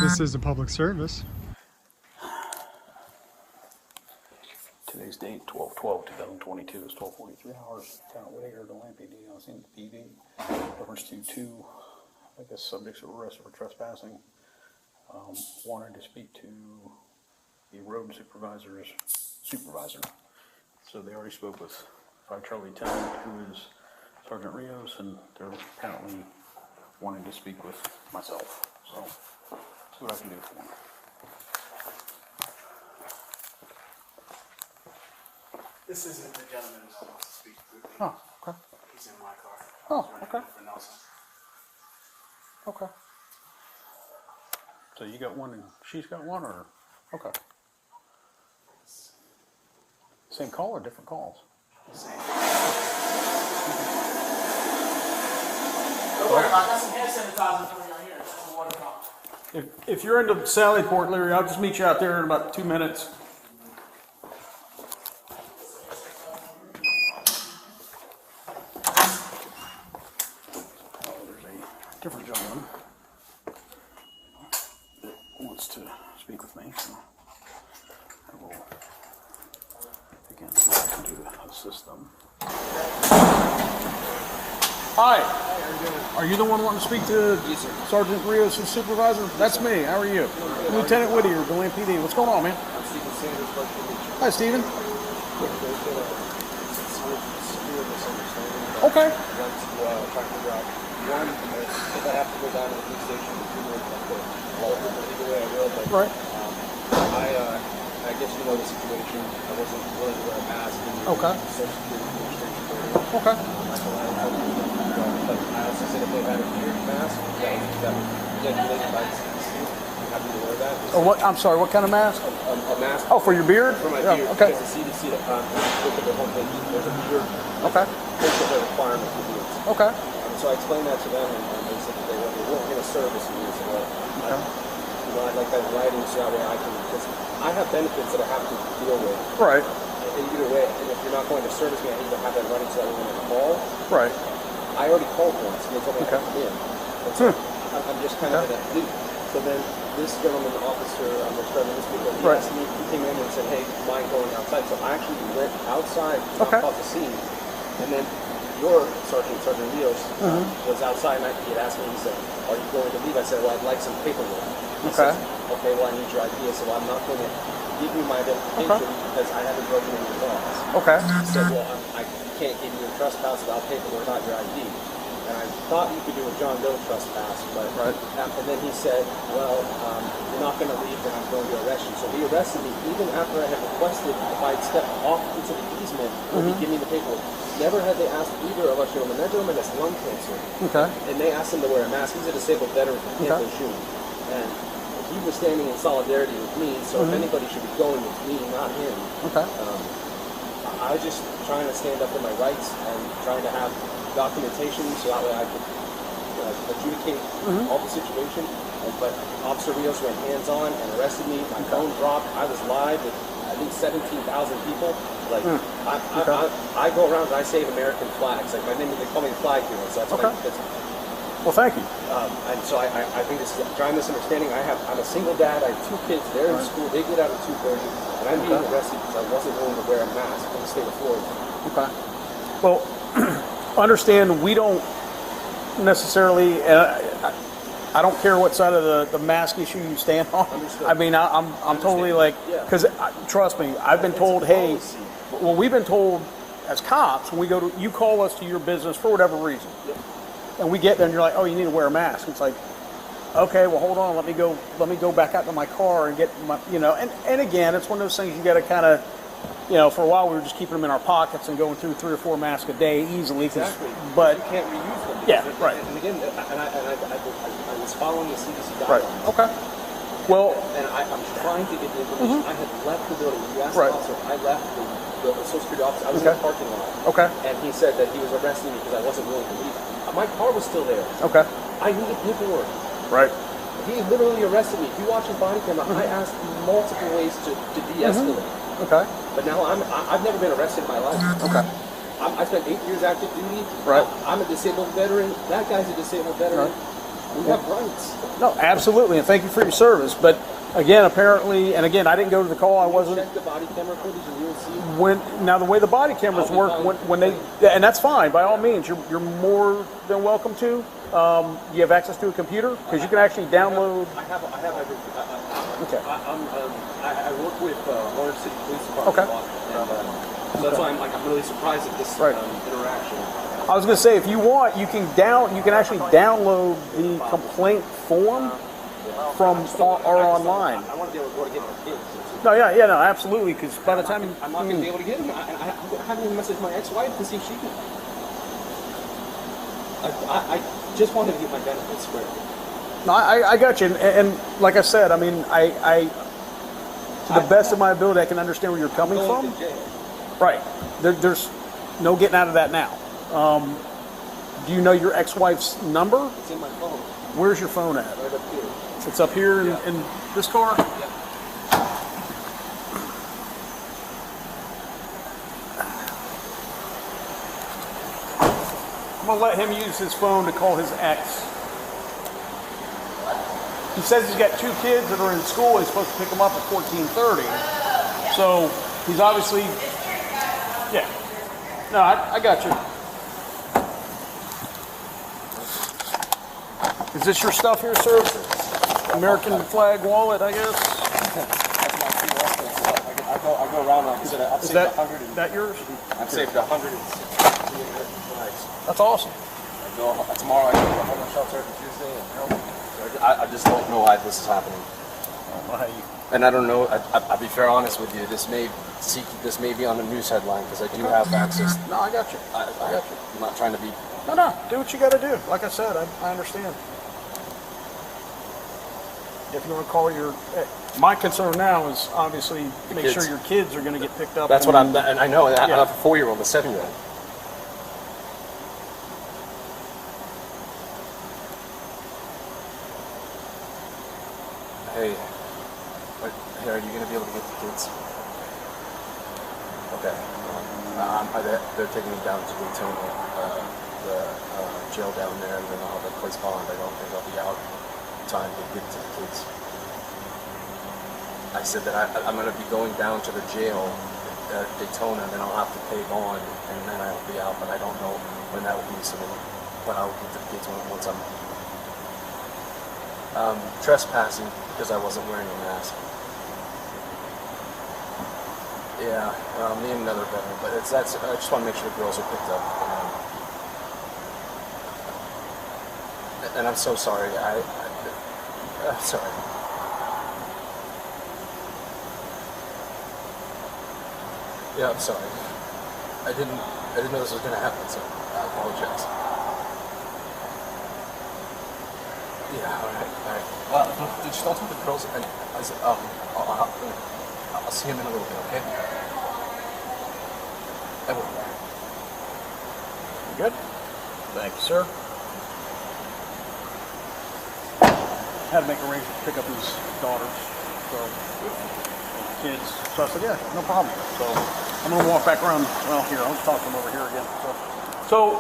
This is a public service. Today's date, 12/12/2022, is 12:43 hours. Town of Whittier Deland PD, Escalating PD. Reference to two, I guess, subjects of arrest for trespassing. Wanted to speak to the road supervisor. So they already spoke with 5 Charlie 10, who is Sergeant Rioz, and they're apparently wanting to speak with myself. So, see what I can do for them. This isn't the gentleman who wants to speak with me. Oh, okay. He's in my car. Oh, He's okay. running for Nelson. Okay. So you got one and she's got one, or? Okay. Same call or different calls? Same. Don't worry about it. That's some hand sanitizer coming out here. That's a water problem. If you're into Sallyport, Leary, I'll just meet you out there in about 2 minutes. Oh, there's a different gentleman that wants to speak with me, so I will, again, see what I can do to assist them. Hi. Are you the one wanting to speak to Sergeant Rios, the supervisor? That's me. How are you? Lieutenant Whittier, Deland PD. What's going on, man? I'm Stephen Sanders, but Hi, Stephen. there's been a severe misunderstanding. Okay. I'd like to try to figure out, one, if I have to go down to the police station to do it, either way I will, but Right. I guess you know the situation. I wasn't willing to wear a mask in the Okay. Social Security Administration area. Okay. But I also said if they had a beard mask, that was regulated by the CDC. I'm happy to wear that. Oh, what? I'm sorry. What kind of mask? A mask. Oh, for your beard? For my Yeah, beard, okay. because the CDC, look at their homepage, there's a beard, Okay. there's a requirement for beards. Okay. So I explained that to them, and they said that they weren't going to service me. So, Okay. I'd like that in writing so that way I can, because I have benefits that I have to deal with. Right. And either way, and if you're not going to service me, I need to have that in writing so that when I call, Right. I already called once, and they told me Okay. I come in. And so I'm just kind of in that loop. So then this gentleman, officer, we're starting this week, he Right. asked me, he came in and said, hey, mind going outside? So I actually went outside, Okay. off the scene, and then your Sergeant Rioz, was outside, and he had asked me, he said, are you going to leave? I said, well, I'd like some paperwork. He Okay. says, okay, well, I need your ID. I said, well, I'm not going to give you my identification because I haven't broken any laws. Okay. He said, well, I can't give you a trespass without paperwork, not your ID. And I thought you could do a John Doe trespass, but Right. and then he said, well, you're not going to leave, then I'm going to arrest you. So he arrested me even after I had requested if I'd step off into the easement, would he give me the paperwork. Never had they asked either of us gentlemen. That gentleman has lung cancer, Okay. and they asked him to wear a mask. He's a disabled veteran from Canton Shooting, and he was standing in solidarity with me. So if anybody should be going, it's me, not him. Okay. I was just trying to stand up for my rights and trying to have documentation so that way I could adjudicate all the situation. But Officer Rios went hands-on and arrested me. My phone dropped. I was live with, I think, 17,000 people. Like, I go around and I save American flags. Like, my name, they call me the flag hero. So that's Okay. Well, thank you. and so I think this is a giant misunderstanding. I'm a single dad. I have 2 kids. They're in school. They get out at 2:30. And I'm being arrested because I wasn't willing to wear a mask in the state of Florida. Okay. Well, understand we don't necessarily. I don't care what side of the mask issue you stand on. Understood. I mean, I'm totally like, because trust me, I've been told, hey, well, we've been told as cops when we go to, you call us to your business for whatever reason, and we get there and you're like, oh, you need to wear a mask. It's like, okay, well, hold on, let me go back out to my car and get my, and again, it's one of those things you got to kind of. For a while we were just keeping them in our pockets and going through 3 or 4 masks a day easily. Exactly. But you can't reuse them. Yeah, right. And again, I was following the CDC guidelines. Right. Okay. Well. And I'm trying to get the information. I had left the building. You asked Right. the officer. I left the Social Security office. I was in the parking lot. Okay. And he said that he was arresting me because I wasn't willing to leave. My car was still there. Okay. I needed paperwork. Right. He literally arrested me. If you watch his body camera, I asked multiple ways to de-escalate. Okay. But now I've never been arrested in my life. Okay. I spent 8 years active duty. Right. I'm a disabled veteran. That guy's a disabled veteran. Right. We have rights. No, absolutely, and thank you for your service. But again, apparently, and again, I didn't go to the call. I wasn't. Check the body camera footage and you'll see. Now the way the body cameras work, when they, and that's fine by all means. You're more than welcome to. You have access to a computer because you can actually download. I have everything. Okay. I work with Orange City Police Department. Okay. A lot, and, so that's why I'm really surprised at this interaction. I was going to say, if you want, you can actually download the complaint form from or online. I want to be able to go to get my kids. No, no, absolutely. Because by the time I'm not going to be able to get them. I haven't even messaged my ex-wife to see if she can. I just wanted to get my benefits squared. No, I got you, and like I said, I mean, I to the best of my ability, I can understand where you're coming from. Right. There's no getting out of that now. Do you know your ex-wife's number? It's in my phone. Where's your phone at? Right up here. It's up here in this car? Yeah. I'm going to let him use his phone to call his ex. He says he's got 2 kids that are in school. He's supposed to pick them up at 14:30. So he's obviously, yeah. No, I got you. Is this your stuff here, sir? American flag wallet, I guess. That's my I go around, like I said, I've saved 100. That yours? I've saved 100 flags. That's awesome. Tomorrow I go to the homeless shelter every Tuesday. I just don't know why this is happening. And I don't know. I'll be fair honest with you. This may be on the news headline because I do have access. No, I got you. I got you. I'm not trying to be. No. Do what you got to do. Like I said, I understand. If you want to call your, my concern now is obviously make sure your kids are going to get picked up. That's what and I know. I have a 4-year-old, a 7-year-old. Hey, are you going to be able to get the kids? Okay. They're taking me down to Daytona, the jail down there, and then I'll have a place bond. I don't think I'll be out in time to get to the kids. I said that I'm going to be going down to the jail at Daytona, and then I'll have to pay bond, and then I'll be out, but I don't know when that will be, so but I'll get to the kids once I'm trespassing because I wasn't wearing a mask. Yeah, me and another veteran, but I just want to make sure the girls are picked up. And I'm so sorry. I'm sorry. Yeah, I'm sorry. I didn't know this was going to happen, so I apologize. Yeah, all right. Well, just don't tell the girls. And I said, I'll see him in a little bit, okay? I will. Good. Thank you, sir. Had to make arrangements to pick up his daughters, so kids. So I said, yeah, no problem. So I'm gonna walk back around. Well, here, I'll talk to him over here again. So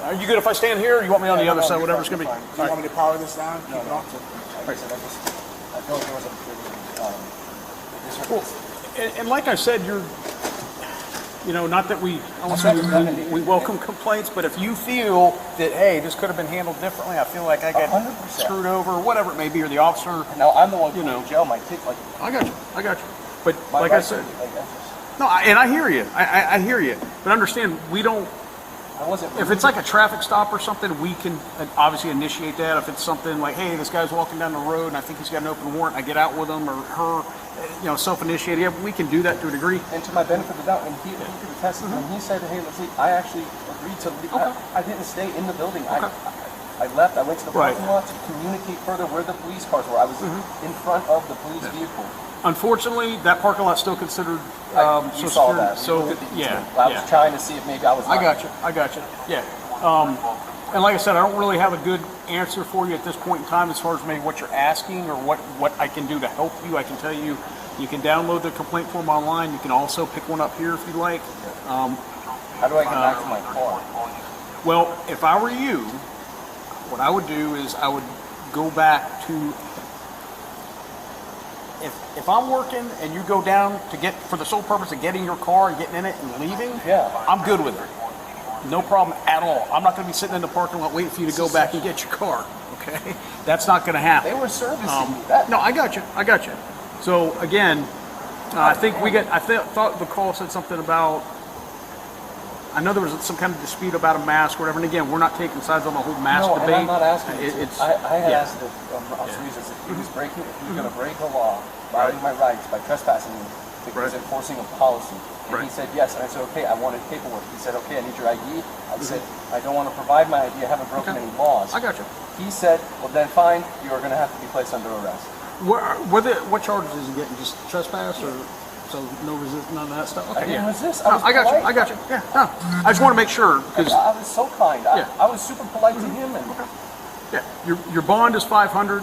are you good if I stand here, or you want me on the other side? Whatever's gonna be. Do you want me to power this down? No. Keep it on? Like I said, I feel like there was a Well, and like I said, you're, not that we welcome complaints, but if you feel that, hey, this could have been handled differently, I feel like I got 100%. screwed over, or whatever it may be, or the officer. Now I'm the one who in jail. My kids, I got you. But like I said, and I hear you. I hear you. But understand, we don't. If it's like a traffic stop or something, we can obviously initiate that. If it's something like, hey, this guy's walking down the road and I think he's got an open warrant, I get out with him or her, self-initiated. Yeah, we can do that to a degree. And to my benefit of the doubt, when he did the test, when he said, hey, let's leave, I actually agreed to leave. Okay. I didn't stay in the building. Okay. I left. I went to the parking Right. lot to communicate further where the police cars were. I was in front of the police vehicle. Unfortunately, that parking lot's still considered You saw that. So We looked at the yeah, easement. I was trying to see if maybe I was. I got you. Yeah. And like I said, I don't really have a good answer for you at this point in time as far as maybe what you're asking or what I can do to help you. I can tell you, you can download the complaint form online. You can also pick one up here if you'd like. How do I get back to my car? Well, if I were you, what I would do is I would go back to, if I'm working and you go down to get, for the sole purpose of getting your car and getting in it and leaving, I'm good with it. No problem at all. I'm not going to be sitting in the parking lot waiting for you to go back and get your car. Okay, that's not going to happen. They were servicing No, I got you. I got you. So again, I think we got. Thought the call said something about. I know there was some kind of dispute about a mask, or whatever. And again, we're not taking sides on the whole mask debate. No, I'm not asking. I had asked if Yeah. if he was breaking, if he was going to break the law, violating my rights by trespassing me, if he was enforcing a policy. And he said yes, and I said okay. I wanted paperwork. He said okay. I need your ID. I said I don't want to provide my ID. I haven't broken any laws. I got you. He said, well then fine. You are going to have to be placed under arrest. What charges is he getting? Just trespass or so no resist, none of that stuff? Okay, I didn't resist. No, I got you. I got you. Yeah. No, I just want to make sure because I was so kind. I was super polite to him. And yeah, your bond is $500.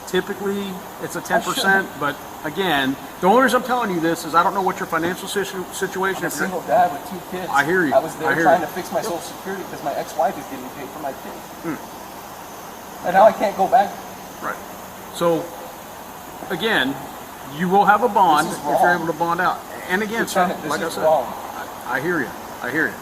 Typically, it's a 10%. But again, the only reason I'm telling you this is I don't know what your financial situation I'm a is. single dad with 2 kids. I hear you. I was there I hear trying you. to fix my Social Security because my ex-wife is getting paid for my kids. And now I can't go back. Right. So, again, you will have a bond This is if you're wrong. able to bond out. And again, sir, Lieutenant, this like I is said, wrong. I hear you. I hear you.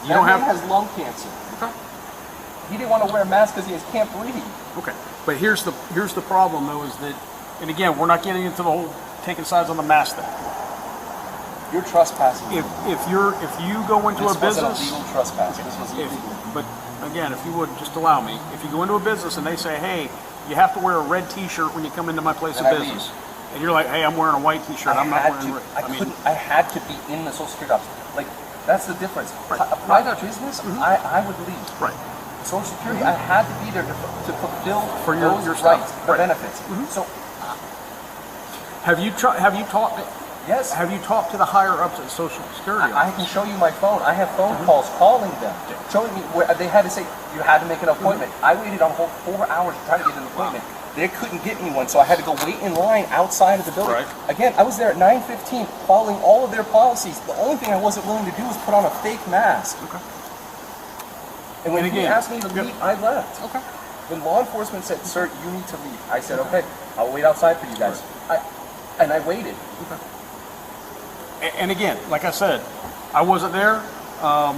You That don't man have. has lung cancer. Okay. He didn't want to wear a mask because he can't breathe. Okay. But here's the problem though is that, and again, we're not getting into the whole taking sides on the mask thing. You're trespassing. If you go into This a business, wasn't a legal trespass. This was if, illegal. but again, if you would just allow me, if you go into a business and they say, hey, you have to wear a red T-shirt when you come into my place of And I business, and you're like, hey, I'm wearing a white T-shirt, I'm not wearing red. I had to be in the Social Security office. Like, that's the difference. Right. A private business, I would leave. Right. Social Security, I had to be there to fulfill For your those stuff. rights, the Right. benefits. So, Have you talked? yes. Have you talked to the higher ups at Social Security? I can show you my phone. I have phone calls calling them, showing me where they had to say you had to make an appointment. I waited on hold 4 hours to try to get an appointment. They couldn't get me one, so I had to go wait in line outside of the building. Right. Again, I was there at 9:15, following all of their policies. The only thing I wasn't willing to do was put on a fake mask. Okay. And when And he again, asked me to leave, I left. Okay. When law enforcement said, "Sir, you need to leave," I said, "Okay, I'll wait outside for you guys." And I waited. And again, like I said, I wasn't there. I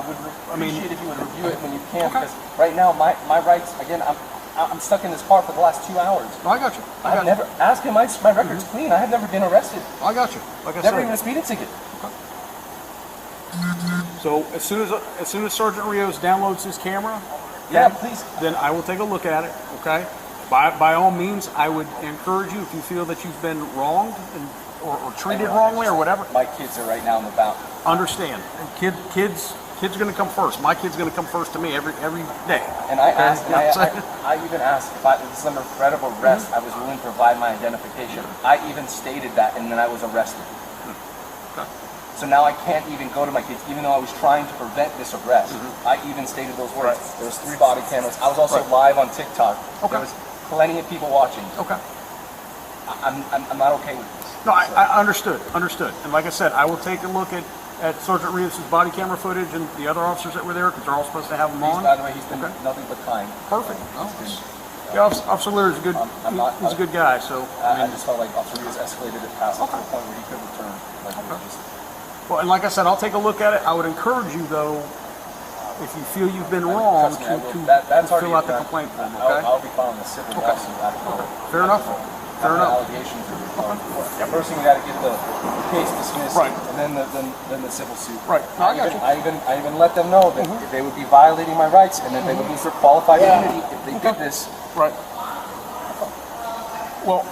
would appreciate if you would review it when you can, because right now my rights, again, I'm stuck in this car for the last 2 hours. No, I got you. I've never asked him. My record's clean. I have never been arrested. I got you. Like I Never said. even a speeding ticket. So as soon as Sergeant Rioz downloads his camera, Yeah, please. then I will take a look at it. Okay. By all means, I would encourage you if you feel that you've been wronged or treated wrongly or whatever. My kids are right now in the bound. Understand, kids are going to come first. My kid's going to come first to me every day. And I asked, You know what I'm saying? I even asked if this is under threat of arrest, I was willing to provide my identification. I even stated that, and then I was arrested. Okay. So now I can't even go to my kids, even though I was trying to prevent this arrest. I even stated those words. Right. There was 3 body cameras. I was also live on TikTok. Okay. There was plenty of people watching. Okay. I'm not okay with this. No, I understood. And like I said, I will take a look at Sergeant Rios' body camera footage and the other officers that were there because they're all supposed to have them on. By the way, he's been nothing but kind. Perfect. He's been, Yeah, Officer Leary is a good. He's a good guy. So I just felt like Officer Rios escalated it past the point where he could return. Like, it was just, well, and like I said, I'll take a look at it. I would encourage you though, if you feel you've been wrrong, trust me, I will. to That's fill out already the done. complaint form. Okay. I'll be filing a civil lawsuit after. Fair enough. Fair enough. Allegations are first thing we got to get the case dismissed, Right. and then the civil suit. Right. No, I got you. I even let them know that if they would be violating my rights, and that they would be for qualified immunity if they did this. Right. Well,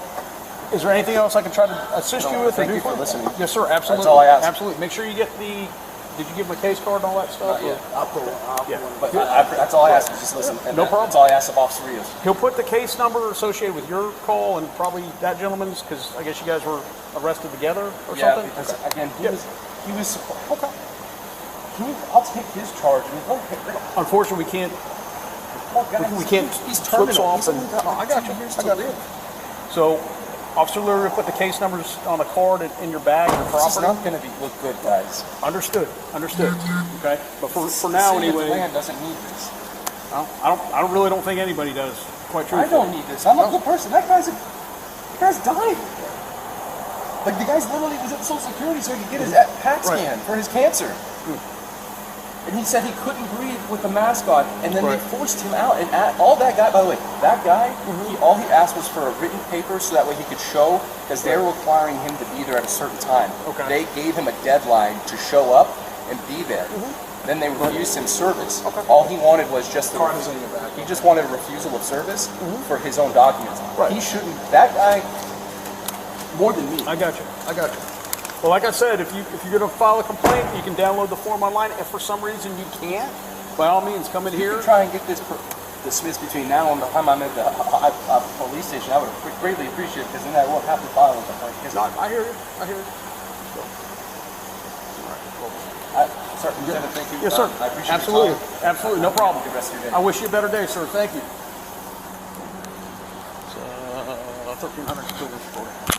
is there anything else I can try to assist you with? Thank or do you for listening. Yes, sir. Absolutely. That's all I ask. Absolutely. Make sure you get the. Did you give him a case card and all that stuff? Yeah. I'll put it. Yeah. But that's all I ask is just listen. And No problem. That's all I ask of Officer Rios. He'll put the case number associated with your call and probably that gentleman's because I guess you guys were arrested together or Yeah, something. because again, he was. Okay. I'll take his charge. I mean, Unfortunately, we can't. We can't He's flip terminal. off and. I got you. I got you. So, Officer Leary will put the case numbers on a card in your bag or This is property. not going to look good, guys. Understood. Okay. But for now, The city of anyway. Deland doesn't need this. I really don't think anybody does. Quite true. I don't need this. I'm a good person. That guy's dying. Like, the guy's literally was at Social Security so he could get his PAT scan for his cancer. And he said he couldn't breathe with the mask on, and then they forced him out. And all that guy, by the way, that guy, all he asked was for a written paper so that way he could show, because they were requiring him to be there at a certain time. Okay. They gave him a deadline to show up and be there. Then they refused him service. All he wanted was just he just wanted a refusal of service for his own documents. He shouldn't. That guy, more than me. I got you. Well, like I said, if you're going to file a complaint, you can download the form online. If for some reason you can't, by all means, come in If here. you could try and get this dismissed between now and the time I'm at the police station, I would greatly appreciate it, because then I won't have to file a complaint. No, I hear you. Sir, Lieutenant, thank you. Yes, sir. I appreciate Absolutely. your time. Absolutely. No problem. Have a good rest of your day. I wish you a better day, sir. Thank you. 1,300 still this story.